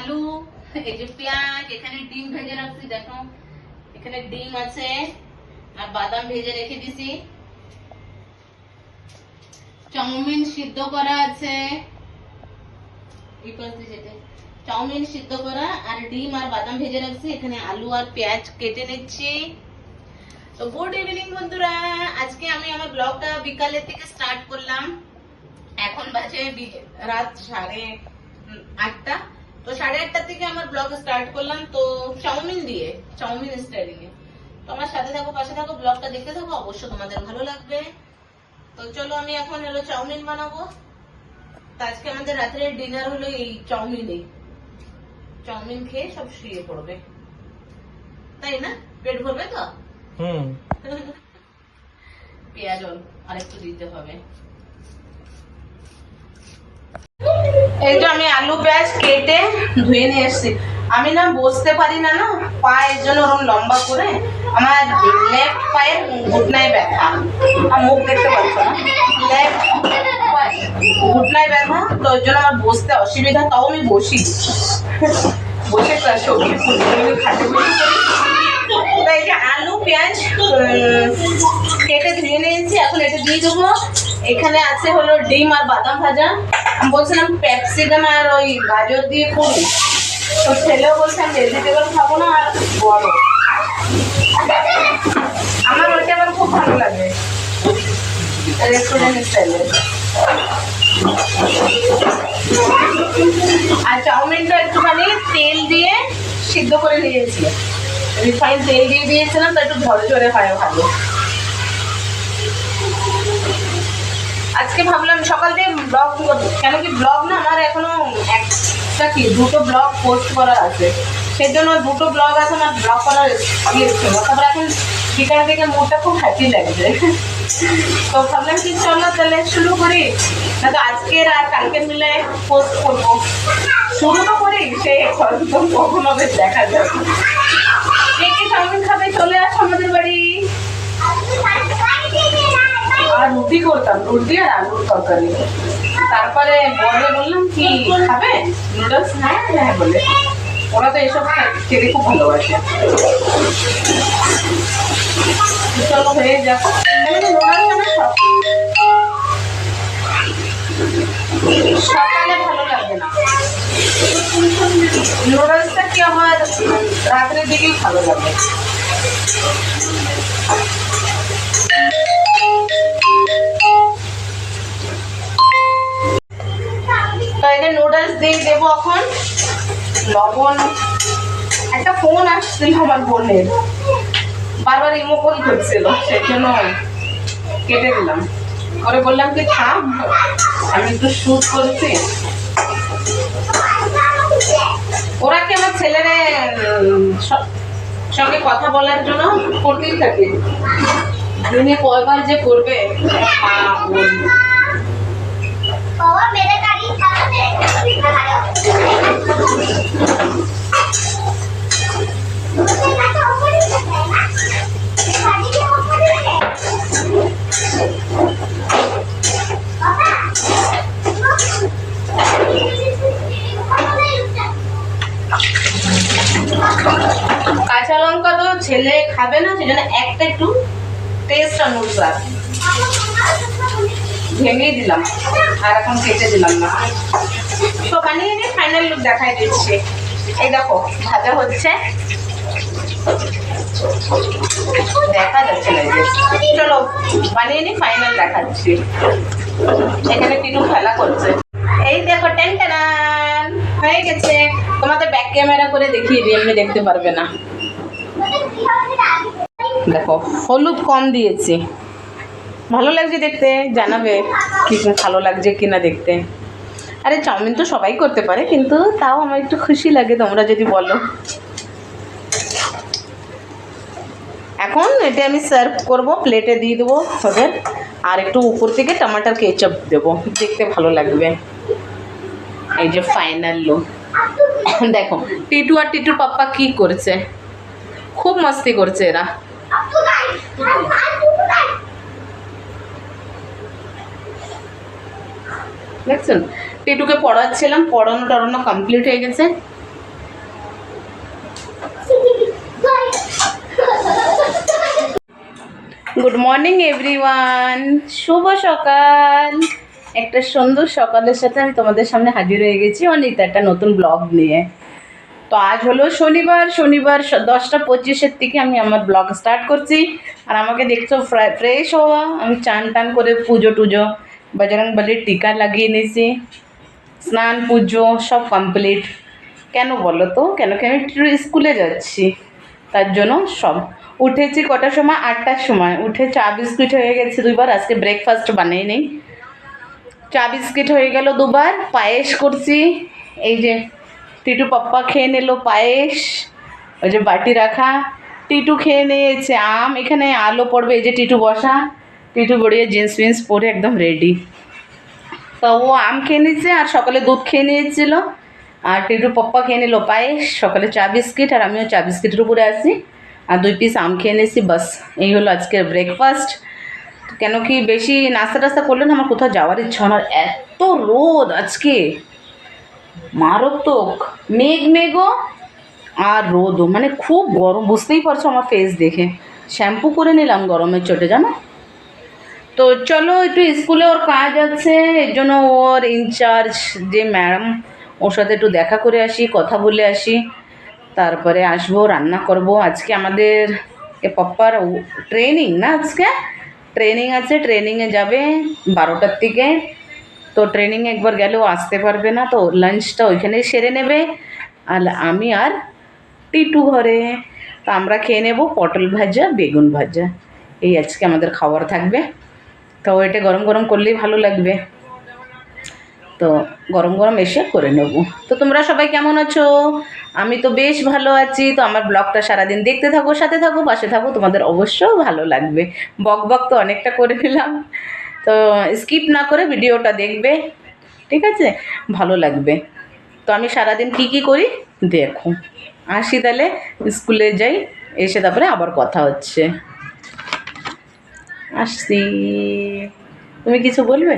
আলু, এই যে পেঁয়াজ, এখানে ডিম ভেজে রাখছি, দেখো এখানে ডিম আছে আর বাদাম ভেজে রেখে দিছি, চাউমিন সিদ্ধ করা আছে, চাউমিন সিদ্ধ করা আর ডিম আর বাদাম ভেজে রাখছি, এখানে আলু আর পেঁয়াজ কেটে নিচ্ছি। তো গুড ইভিনিং বন্ধুরা, আজকে আমি আমার ব্লগটা বিকালের থেকে স্টার্ট করলাম। এখন বাজে রাত 8:30। তো 8:30 থেকে আমার ব্লগ স্টার্ট করলাম, তো চাউমিন স্টাইলিং এ। তো আমার সাথে থাকো, পাশে থাকো, ব্লগটা দেখতে থাকো, অবশ্য তোমাদের ভালো লাগবে। তো চলো আমি এখন হলো চাউমিন বানাবো। তো আজকে আমাদের রাত্রের ডিনার হলো এই চাউমিন খেয়ে সব শুয়ে পড়বে, তাই না? পেট ভরবে তো? পেঁয়াজ আরেকটু দিতে হবে। এই যে আমি আলু পেঁয়াজ কেটে ধুয়ে নিয়ে এসেছি। আমি না বসতে পারি না, পায়ের জন্য ওরকম লম্বা করে। আমার লেফট পায়ের ঘুটনায় ব্যথা, আর মুখ দেখতে পাচ্ছ না, লেফট ঘুটনায় ব্যথা, তো ওই জন্য আমার বসতে অসুবিধা। তাও আমি বসে সবজি খাতে বসে করি। তো এই যে আলু পেঁয়াজ কেটে ধুয়ে নিয়েছি, এখন এটা দিয়ে দেবো। এখানে আছে হলো ডিম আর বাদাম ভাজা। আমি বলছিলাম ক্যাপসিকাম আর ওই গাজর দিয়ে করি, তো ছেলেও বলছে আমি ভেজিটেবল খাবো না আর বড়। আমার ওইটা আমার খুব ভালো লাগে রেস্টুরেন্ট স্টাইলে। আর চাউমিনটা একটুখানি তেল দিয়ে সিদ্ধ করে নিয়েছি, রিফাইন তেল দিয়ে দিয়েছিলাম, তো একটু ঝরঝরে হয় ভালো। আজকে ভাবলাম সকাল দিয়ে ব্লগ করবো, কেন কি ব্লগ না আমার এখনো দুটো ব্লগ পোস্ট করা আছে, সেই জন্য দুটো ব্লগ আছে আমার ব্লগ করার ছিল। তারপর এখন বিকাল থেকে মুডটা খুব হ্যাপি লাগছে, তো ভাবলাম কি চলো তাহলে শুরু করি, না তো আজকের আর কালকে মিলে পোস্ট করবো। শুরু তো করি, সে কখন হবে দেখা যাবে। কে কে চাউমিন খাবে চলে আসো আমাদের বাড়ি। আর রুটি করতাম, রুটি আর আলুর তরকারি। তারপরে বড় বললাম কি খাবে নুডলস, হ্যাঁ বলে। ওরা তো এসব খেতে খুব ভালোবাসে। চলো হয়ে যাক। সকালে ভালো লাগে না নুডলসটা, কি আমার রাত্রের দিকেই ভালো লাগে। তো এটা নুডলস দিয়ে দেবো এখন। লবণ, একটা ফোন আসছিল আমার বোনের, বারবার ইমো কল করছিল, সেই জন্য কেটে দিলাম। পরে বললাম কি থাম, আমি একটু শুট করছি। ওরা কি আমার ছেলেরে সঙ্গে কথা বলার জন্য করতেই থাকে, দিনে কয়বার যে করবে। কাঁচা লঙ্কা তো ছেলে খাবে না, সেজন্য একটা একটু টেস্ট অনুসার ভেঙে দিলাম, আর এখন কেটে দিলাম না। তো বানিয়ে নিয়ে ফাইনাল লুক দেখাই দিচ্ছি। এই দেখো ভাজা হচ্ছে, দেখা যাচ্ছে না। চলো বানিয়ে নি, ফাইনাল দেখাচ্ছি। এখানে টিনু খেলা করছে, এই দেখো টেনটেনান হয়ে গেছে। তোমাদের ব্যাক ক্যামেরা করে দেখিয়ে দিই, এমনি দেখতে পারবে না। দেখো হলুদ কম দিয়েছি, ভালো লাগছে দেখতে, জানাবে কি ভালো লাগছে কিনা দেখতে। আরে চাউমিন তো সবাই করতে পারে, কিন্তু তাও আমার একটু খুশি লাগে তোমরা যদি বলো। এখন এটা আমি সার্ভ করব, প্লেটে দিয়ে দেবো ওদের, আর একটু উপর থেকে টমেটোর কেচাপ দেবো, দেখতে ভালো লাগবে। এই যে ফাইনাল লুক দেখো। টিটু আর টিটুর পাপ্পা কি করছে, খুব মস্তি করছে এরা। দেখছেন টিটুকে পড়াচ্ছিলাম, পড়ানো টড়ানো কমপ্লিট হয়ে গেছে। গুড মর্নিং এভরিওয়ান, শুভ সকাল। একটা সুন্দর সকালের সাথে আমি তোমাদের সামনে হাজির হয়ে গেছি অনিতা একটা নতুন ব্লগ নিয়ে। তো আজ হলো শনিবার 10টা 25-এর থেকে আমি আমার ব্লগ স্টার্ট করছি। আর আমাকে দেখছো ফ্রেশ হওয়া, আমি চান টান করে পুজো টুজো বজরংবলির টিকা লাগিয়ে নিয়েছি, স্নান পুজো সব কমপ্লিট। কেন বলো তো, কেন কি আমি একটু স্কুলে যাচ্ছি, তার জন্য সব। উঠেছি কটার সময়? 8টার সময়। উঠে চা বিস্কুট হয়ে গেছে 2বার, আজকে ব্রেকফাস্ট বানিয়ে নেই। চা বিস্কিট হয়ে গেল 2বার, পায়েস করছি। এই যে টিটু পাপ্পা খেয়ে নিল পায়েস, ওই যে বাটি রাখা। টিটু খেয়ে নিয়েছে আম, এখানে আলো পড়বে। এই যে টিটু বসা, টিটু বড়িয়ে জিন্স ফিন্স পরে একদম রেডি। তো ও আম খেয়ে নিচ্ছে আর সকালে দুধ খেয়ে নিয়েছিল। আর টিটু পাপ্পা খেয়ে নিল পায়েস, সকালে চা বিস্কিট, আর আমিও চা বিস্কিটের উপরে আসি। আর 2 পিস আম খেয়ে নিয়েছি, বাস। এই হলো আজকের ব্রেকফাস্ট। কেন কি বেশি নাস্তা টাস্তা করলে না আমার কোথাও যাওয়ার ইচ্ছা হয় না। এত রোদ আজকে, মারাত্মক। মেঘও আর রোদও, মানে খুব গরম। বুঝতেই পারছো আমার ফেস দেখে। শ্যাম্পু করে নিলাম গরমের চোটে, জানো। তো চলো, একটু স্কুলে ওর কাজ আছে, এর জন্য ওর ইনচার্জ যে ম্যাডাম, ওর সাথে একটু দেখা করে আসি, কথা বলে আসি, তারপরে আসবো, রান্না করব। আজকে আমাদের পাপ্পার ট্রেনিং না, আজকে ট্রেনিং আছে, ট্রেনিংয়ে যাবে 12টার থেকে। তো ট্রেনিংয়ে একবার গেলেও আসতে পারবে না, তো লাঞ্চটা ওইখানেই সেরে নেবে। আর আমি আর টিটু ঘরে, তো আমরা খেয়ে নেব পটল ভাজা, বেগুন ভাজা। এই আজকে আমাদের খাবার থাকবে। তো এটা গরম গরম করলেই ভালো লাগবে, তো গরম গরম এসে করে নেব। তো তোমরা সবাই কেমন আছো? আমি তো বেশ ভালো আছি। তো আমার ব্লগটা সারাদিন দেখতে থাকো, সাথে থাকো, পাশে থাকো, তোমাদের অবশ্যই ভালো লাগবে। বক তো অনেকটা করে নিলাম, তো স্কিপ না করে ভিডিওটা দেখবে, ঠিক আছে? ভালো লাগবে। তো আমি সারাদিন কি করি দেখো। আসি তাহলে, স্কুলে যাই, এসে তারপরে আবার কথা হচ্ছে। আসছি, তুমি কিছু বলবে?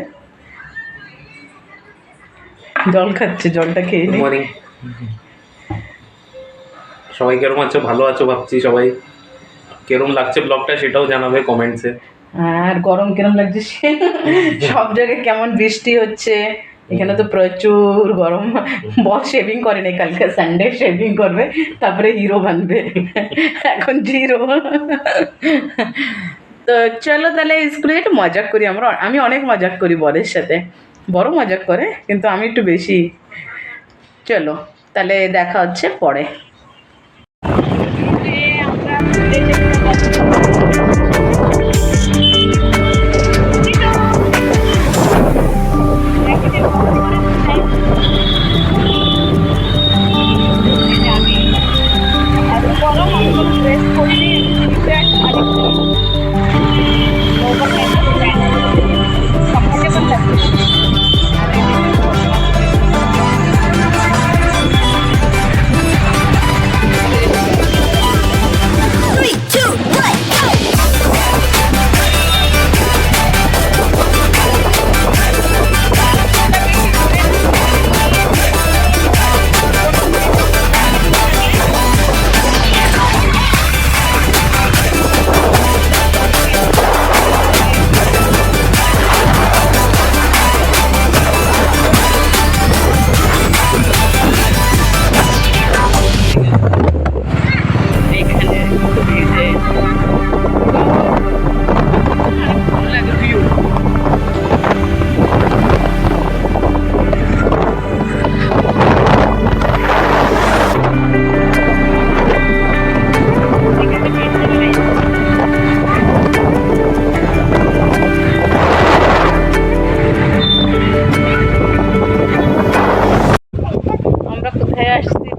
জল খাচ্ছে, জলটা খেয়ে নি। মর্নিং সবাই, কেরম আছো? ভালো আছো ভাবছি সবাই। কেরম লাগছে ব্লগটা সেটাও জানাবে কমেন্টসে। আর গরম কিরম লাগছে সব জায়গায় কেমন বৃষ্টি হচ্ছে, এখানে তো প্রচুর গরম। বস শেভিং করেনি, কালকে সানডে শেভিং করবে, তারপরে হিরো বানবে। এখন জিরো। তো চলো তাহলে স্কুলে একটু মজাক করি। আমি অনেক মজাক করি বরের সাথে, বড় মজাক করে, কিন্তু আমি একটু বেশি। চলো তাহলে দেখা হচ্ছে পরে।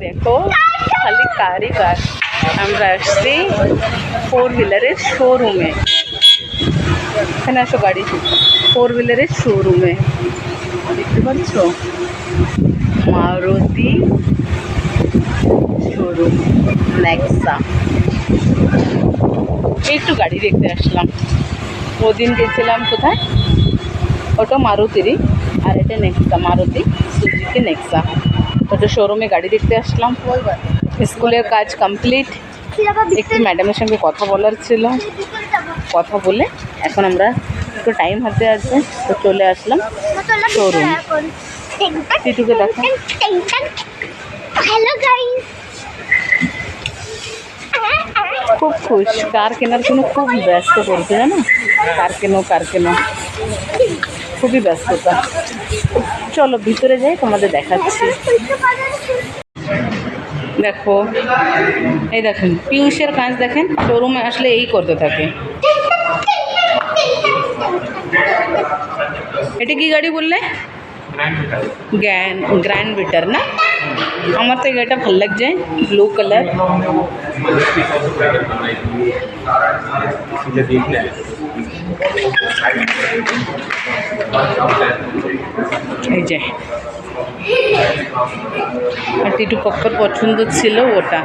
দেখো খালি কারই কার। আমরা আসছি 4 হুইলারের শোরুমে। এখানে আসো, গাড়ি 4 হুইলারের শোরুমে দেখতে পাচ্ছ, মারুতি শোরুম নেক্সা। একটু গাড়ি দেখতে আসলাম। ওদিন গেছিলাম কোথায়, ওটা মারুতিরই, আর এটা নেক্সা, মারুতি সুজুকি নেক্সা। ওটা শোরুমে গাড়ি দেখতে আসলাম। স্কুলের কাজ কমপ্লিট, একটু ম্যাডামের সঙ্গে কথা বলার ছিল। কথা বলে এখন আমরা একটু টাইম হাতে আছে তো চলে আসলাম শোরুম। টিটুকে দেখো, হ্যালো গাইস, খুব খুশ। কার কেনার জন্য খুব ব্যস্ত করছে, জানো, কার কেনো খুবই ব্যস্ততা। চলো ভিতরে যাই, তোমাদের দেখাচ্ছি। দেখো, এই দেখেন পিয়ুষের কাজ দেখেন, শোরুমে আসলে এই করতে থাকে। এটা কি গাড়ি বললে? গ্র্যান্ড বিটার না? আমার তো এই গাড়িটা ভালো লাগছে, ব্লু কালার। এই যে আর টিটু পপ্পার পছন্দ ছিল ওটা,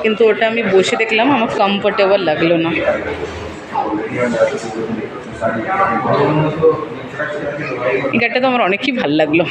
কিন্তু ওটা আমি বসে দেখলাম, আমার কমফোর্টেবল লাগলো না। এই গাড়িটা তো আমার অনেকই ভালো লাগলো।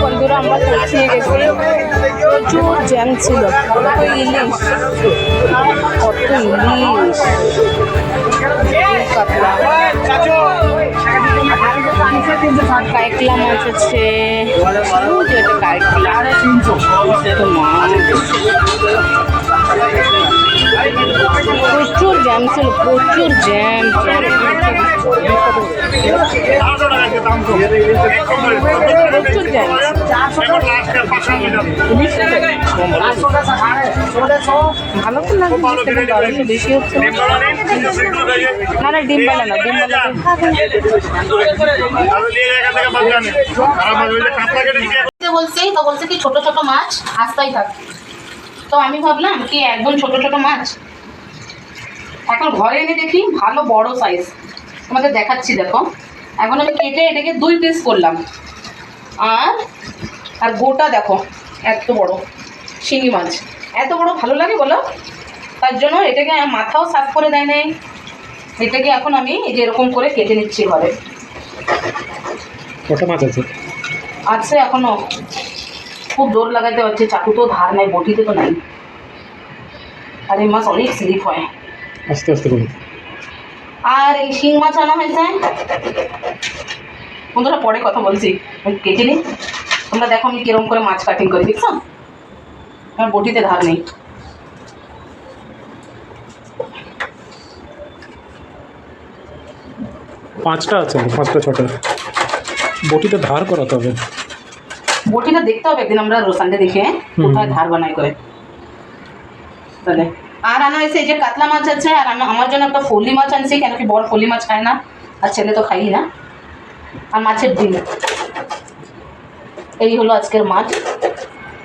বন্ধুরা আমরা পৌঁছে গেছি, প্রচুর জ্যাম ছিল। কত ইলিশ, কাতলা, কাইকলা মাছ আছে, এটা কাইকলা মাছ, প্রচুর জ্যাম ছিল, প্রচুর জ্যাম। প্রচুর জ্যাম, ভালো তো লাগছে, বেশি হচ্ছে না। না ডিমবালা না, ডিমবালা বলছি তো, বলছে কি ছোট ছোট মাছ আস্তাই থাক। তো আমি ভাবলাম কি একদম ছোট ছোট মাছ এখন ঘরে এনে দেখি ভালো বড় সাইজ, তোমাদের দেখাচ্ছি। দেখো এখন আমি কেটে এটাকে 2 পিস করলাম, আর গোটা দেখো এত বড় শিঙি মাছ, এত বড় ভালো লাগে বলো। তার জন্য এটাকে মাথাও সাফ করে দেয় নাই, এটাকে এখন আমি এই যে এরকম করে কেটে নিচ্ছি ঘরে। কত মাছ আছে? আছে এখনো, খুব জোর লাগাতে হচ্ছে, চাকু তো ধার নাই, বটিতে তো নাই, আর এই মাছ অনেক স্লিপ হয়। আস্তে আস্তে করুন। আর এই শিং মাছ আনা হয়েছে বন্ধুরা, পরে কথা বলছি, কেটে নিই। তোমরা দেখো আমি কিরকম করে মাছ কাটিং করি, দেখছো আমার বটিতে ধার নেই। পাঁচটা আছে, 5টা 6টা বটিতে ধার করাতে হবে। বটিটা দেখতে হবে একদিন আমরা সানডে দেখে কোথায় ধার বানাই করে। তাহলে আর আনা হয়েছে এই যে কাতলা মাছ আছে, আর আমার জন্য একটা ফলি মাছ আনছি, কেন কি বড় ফলি মাছ খায় না, আর ছেলে তো খাই না। আর মাছের ডিম, এই হলো আজকের মাছ।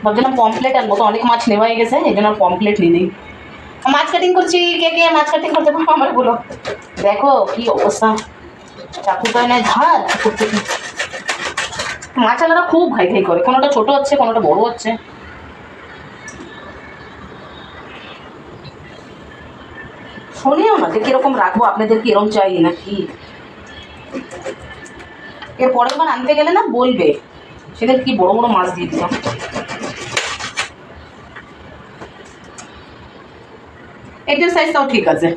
ভাবছিলাম পমপ্লেট আনবো, তো অনেক মাছ নেওয়া হয়ে গেছে, এই জন্য পমপ্লেট নিয়ে নেই। মাছ কাটিং করছি, কে কে মাছ কাটিং করতে পারবো আমার বলো। দেখো কি অবস্থা, চাকুটায় নাই ধার, মাছালারা খুব ঘাই ঘাই করে, কোনোটা ছোট হচ্ছে কোনোটা বড় হচ্ছে। শোনেও না যে কিরকম রাখবো, আপনাদের কি এরকম চাই নাকি। এর পরের বার আনতে গেলে না বলবে সেদিন কি বড় বড় মাছ দিয়ে দিলাম। এটার সাইজটাও ঠিক আছে,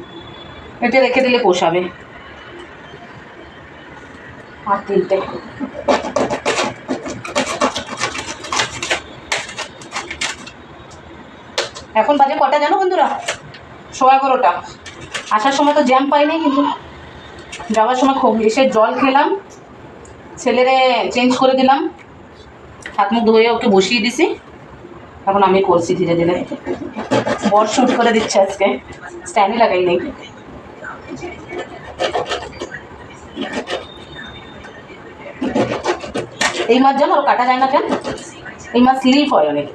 এটা রেখে দিলে পোষাবে। আর তিনটে এখন বাজে কটা জানো বন্ধুরা? 11:15। আসার সময় তো জ্যাম পাইনি, কিন্তু যাওয়ার সময় খুব এসে জল খেলাম, ছেলেরে চেঞ্জ করে দিলাম, হাত মুখ ধুয়ে ওকে বসিয়ে দিছি, এখন আমি করছি ধীরে ধীরে। বর শুট করে দিচ্ছে আজকে, স্ট্যান্ডই লাগাই নেই। এই মাছ জানো ওর কাটা যায় না কেন? এই মাছ স্লিপ হয় অনেক,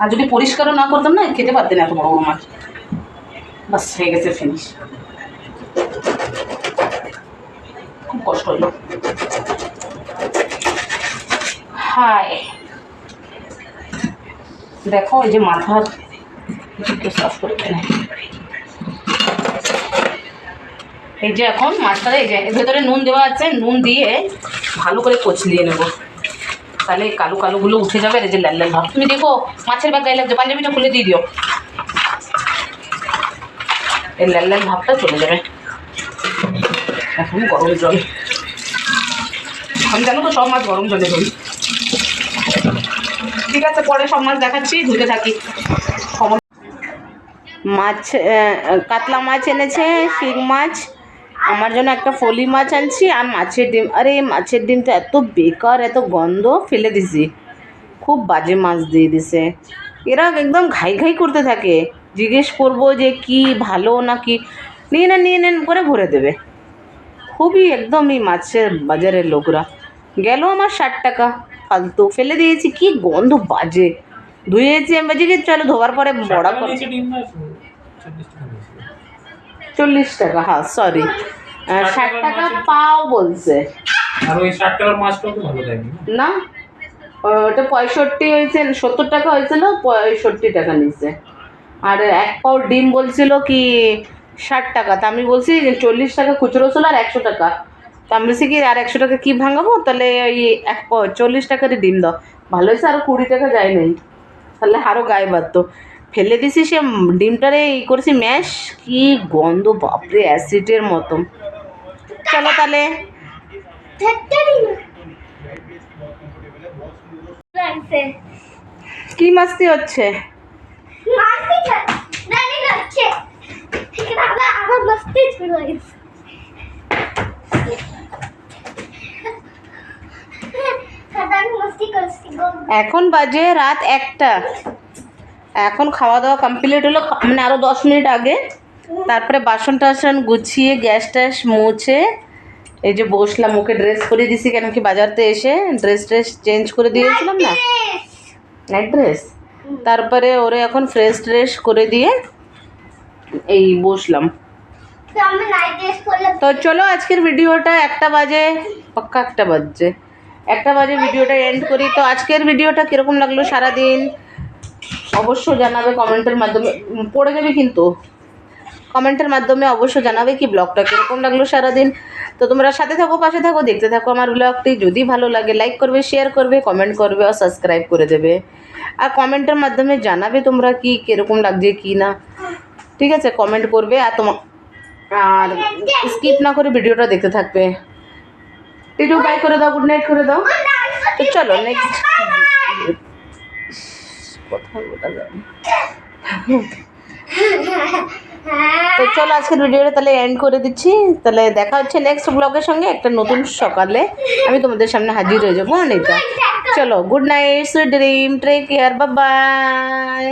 আর যদি পরিষ্কারও না করতাম না খেতে পারতেন এত বড় বড় মাছ। বাস হয়ে গেছে, ফিনিশ। খুব কষ্ট হলো। হায় দেখো এই যে মাথার সাফ করে ফেলে। এই যে এখন মাছটা, এই যে ভেতরে নুন দেওয়া আছে, নুন দিয়ে ভালো করে কচলিয়ে নেবো, তাহলে কালো কালোগুলো উঠে যাবে। এই যে লাল লাল ভাব, তুমি দেখো মাছের ব্যাগ গায়ে লাগছে, পাঞ্জাবিটা খুলে দিয়ে দিও, এই লাল লাল ভাবটা চলে যাবে। এখন গরম জল, আমি জানো তো সব মাছ গরম জলে ধরি। ঠিক আছে, পরে সব মাছ দেখাচ্ছি, ধুতে থাকি। মাছ কাতলা মাছ এনেছে, শিং মাছ, আমার জন্য একটা ফলি মাছ আনছি, আর মাছের ডিম। আরে মাছের ডিমটা এত বেকার, এত গন্ধ, ফেলে দিছি। খুব বাজে মাছ দিয়ে দিছে। এরা একদম ঘাই ঘাই করতে থাকে, জিজ্ঞেস করবো যে কি ভালো না কি, নিয়ে নেন করে ভরে দেবে। খুবই একদম এই মাছের বাজারের লোকরা। গেল আমার 60 টাকা ফালতু, ফেলে দিয়েছি। কি গন্ধ বাজে, ধুয়েছি আমি, বাজে কি চলো ধোবার পরে বড়া করে। 40 টাকা, হ্যাঁ সরি, 60 টাকা পাও বলছে। আর ওই 60 টাকার মাছটাও তো ভালো দেয়নি না, ওটা 65 হয়েছে, 70 টাকা হয়েছিল, 65 টাকা নিচ্ছে। আর 1 পাও ডিম বলছিল কি 60 টাকা, তা আমি বলছি 40 টাকা খুচরো ছিল আর 100 টাকা। তা আমি বলছি কি আর 100 টাকা কি ভাঙাবো, তাহলে ওই 1 পাও 40 টাকারই ডিম দাও। ভালো হয়েছে, আরও 20 টাকা যায় নাই, তাহলে আরও গায়ে বাঁধতো। ফেলে দিছি সে ডিমটারে ই করেছি ম্যাশ, কি গন্ধ বাপরে, অ্যাসিডের মতন। চলো তাহলে, কি মাস্তি হচ্ছে? এখন বাজে রাত 1টা, এখন খাওয়া দাওয়া কমপ্লিট হলো, মানে আরও 10 মিনিট আগে। তারপরে বাসন টাসন গুছিয়ে গ্যাস ট্যাস মুছে এই যে বসলাম, ওকে ড্রেস করে দিছি, কেন কি বাজারতে এসে ড্রেস চেঞ্জ করে দিয়েছিলাম না, নাইট ড্রেস। তারপরে ওরে এখন ফ্রেশ ট্রেশ করে দিয়ে এই বসলাম। তো চলো আজকের ভিডিওটা 1টা বাজে, পাক্কা 1টা বাজছে, 1টা বাজে ভিডিওটা এন্ড করি। তো আজকের ভিডিওটা কীরকম লাগলো সারাদিন অবশ্য জানাবে কমেন্টের মাধ্যমে, পড়ে যাবে কিন্তু কমেন্টের মাধ্যমে অবশ্য জানাবে কি ব্লগটা কীরকম লাগলো সারাদিন। তো তোমরা সাথে থাকো, পাশে থাকো, দেখতে থাকো আমার ব্লগটি। যদি ভালো লাগে লাইক করবে, শেয়ার করবে, কমেন্ট করবে আর সাবস্ক্রাইব করে দেবে। আর কমেন্টের মাধ্যমে জানাবে তোমরা কি কীরকম লাগছে কি না, ঠিক আছে? কমেন্ট করবে আর আর স্কিপ না করে ভিডিওটা দেখতে থাকবে। টিটু বাই করে দাও, গুড নাইট করে দাও। তো চলো নেক্সট কথা বলা যাবে। তো চলো আজকের ভিডিওটা তাহলে এন্ড করে দিচ্ছি। তাহলে দেখা হচ্ছে নেক্সট ব্লগের সঙ্গে, একটা নতুন সকালে আমি তোমাদের সামনে হাজির হয়ে যাবো অনেকটা। চলো good night, sweet dream, take care, bye by.